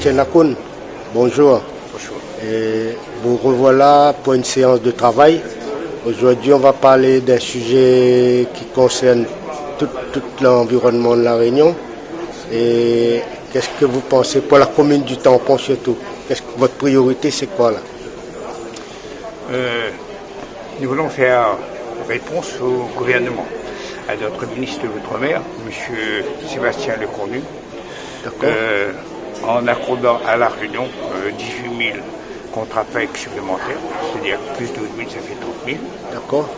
M. Nakoun, bonjour. Bonjour. Et vous revoilà pour une séance de travail. Aujourd'hui, on va parler d'un sujet qui concerne tout l'environnement de La Réunion. Et qu'est-ce que vous pensez pour la commune du Tampon surtout? Votre priorité, c'est quoi là? Nous voulons faire réponse au gouvernement, à notre ministre de l'Outre-mer, M. Sébastien Lecornu, en accordant à La Réunion 18 000 contrats PEC supplémentaires, c'est-à-dire plus de 12 000, ça fait 30 000. D'accord.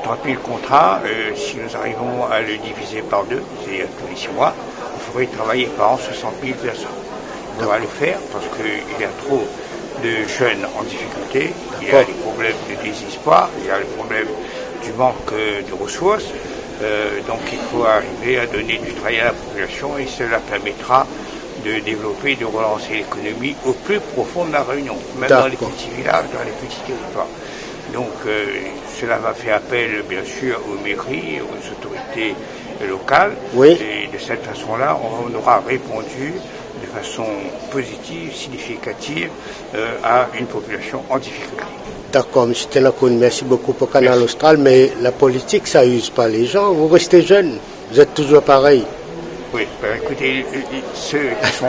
30 000 contrats, si nous arrivons à le diviser par deux, c'est-à-dire tous les 6 mois, il faudrait travailler par an 60 000 personnes. On va le faire parce qu'il y a trop de jeunes en difficulté, il y a les problèmes de désespoir, il y a le problème du manque de ressources, donc il faut arriver à donner du travail à la population et cela permettra de développer, de relancer l'économie au plus profond de La Réunion, même dans les petits villages, dans les petits territoires. Donc cela va faire appel bien sûr aux mairies, aux autorités locales, et de cette façon-là on aura répondu de façon positive, significative à une population en difficulté. D'accord, M. Tenakoun, merci beaucoup pour Canal Austral, mais la politique, ça use pas les gens, vous restez jeunes, vous êtes toujours pareil. Oui, écoutez, ceux qui sont...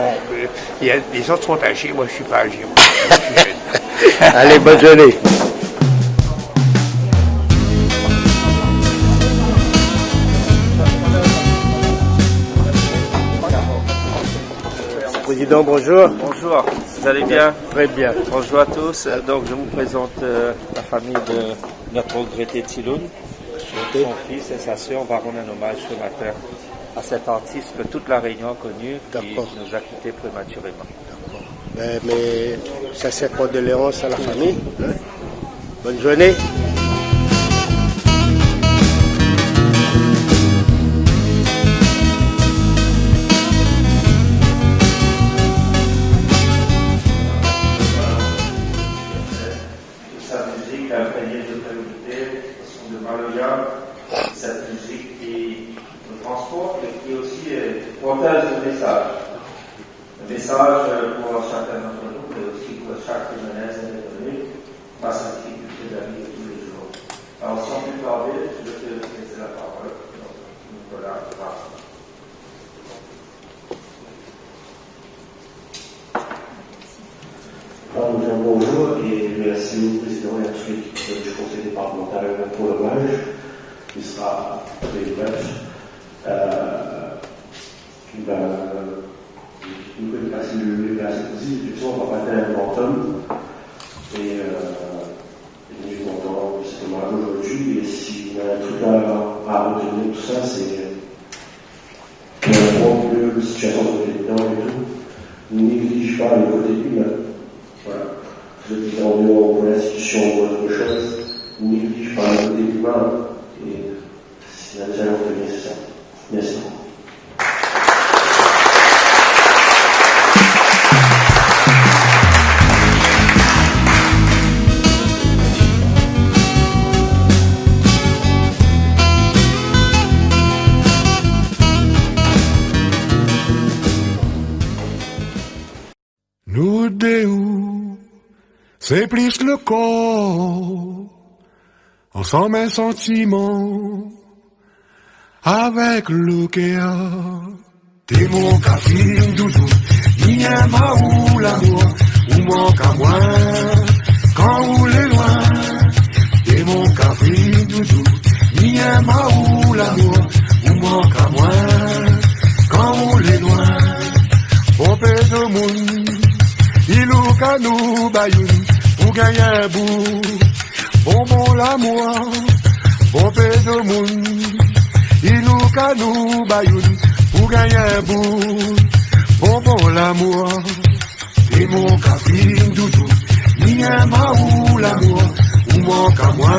les autres sont âgés, moi je ne suis pas âgé, moi je suis jeune. Allez, bonne journée. Président, bonjour. Bonjour, vous allez bien? Très bien. Bonjour à tous. Donc je vous présente la famille de notre regretté Tiloun. Son fils et sa sœur, on va rendre un hommage ce matin à cet artiste que toute la Réunion a connu, qui nous a quittés prématurément. Mais ça c'est condoléances à la famille. Hein? Bonne journée. Cette musique qui nous transporte et qui aussi porteuse de message. Un message pour chacun d'entre nous, mais aussi pour chaque jeunesse économique face à la difficulté de la vie de tous les jours. Alors sans plus tarder, je vais te laisser la parole. Donc, Nicolas, bonjour et merci au président et à tous l'équipe du conseil départemental pour l'hommage. Il sera très bref. Nous pouvons passer le assez possible. Effectivement, on va parler d'un homme. Et nous sommes contents justement aujourd'hui. Et si on a un truc à retenir, tout ça, c'est que la situation de l'état et tout ne néglige pas le côté humain. Voilà. Vous êtes tendu pour l'institution ou autre chose, ne néglige pas le côté humain. Et c'est un dialogue nécessaire. Merci. Nous deux, c'est plus le corps, ensemble un sentiment, avec le cœur. T'es mon café, doudou, ni un maou l'amour, ou manque à moi, quand vous l'êtes loin. T'es mon café, doudou, ni un maou l'amour, ou manque à moi, quand vous l'êtes loin. Pompé de moun, il ou kanou bayoun, pour gagner un bout, bonbon l'amour, pompé de moun, il ou kanou bayoun, pour gagner un bout, bonbon l'amour, et mon café doudou, ni un maou l'amour, ou manque à moi,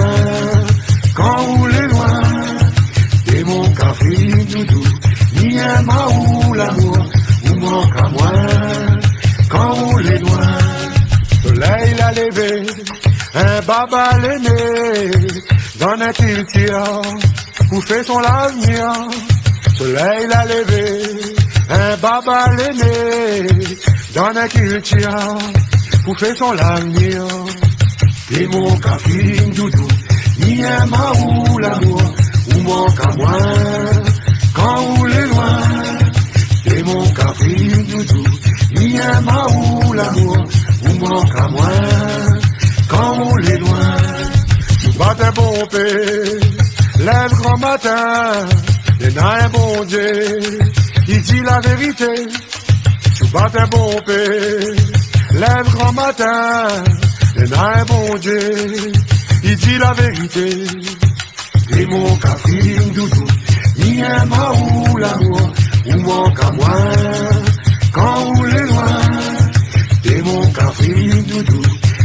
quand vous l'êtes loin, et mon café doudou, ni un maou l'amour, ou manque à moi, quand vous l'êtes loin. Soleil l'a levé, un baba l'aîné, dans un tiltia, pour faire son l'avenir. Soleil l'a levé, un baba l'aîné, dans la culture, pour faire son l'avenir. Et mon café doudou, ni un ou l'amour, ou manque à moi, quand vous l'êtes loin. Et mon café doudou, ni un ou l'amour, ou manque à moi, quand vous l'êtes loin. Vous battez bon paix, lève grand matin, et n'a un bon Dieu, il dit la vérité. Vous battez bon paix, lève grand matin, et n'a un bon Dieu, il dit la vérité. Et mon café doudou, ni un ou l'amour, ou manque à moi, quand vous l'êtes loin. Et mon café doudou,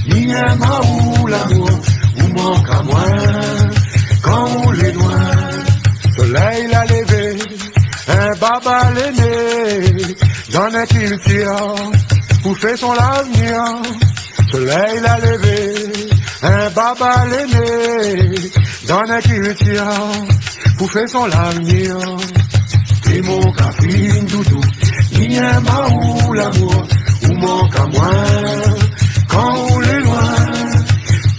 ni un ou l'amour, ou manque à moi, quand vous l'êtes loin. Soleil l'a levé, un baba l'aîné, dans la culture, pour faire son l'avenir. Soleil l'a levé, un baba l'aîné, dans la culture, pour faire son l'avenir. Et mon café doudou, ni un ou l'amour, ou manque à moi, quand vous l'êtes loin.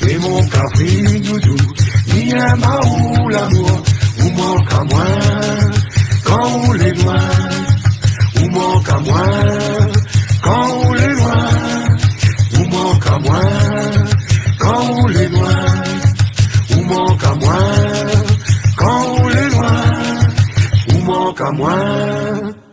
Et mon café doudou, ni un ou l'amour, ou manque à moi, quand vous l'êtes loin. Ou manque à moi, quand vous l'êtes loin. Ou manque à moi, quand vous l'êtes loin. Ou manque à moi, quand vous l'êtes loin. Ou manque à moi.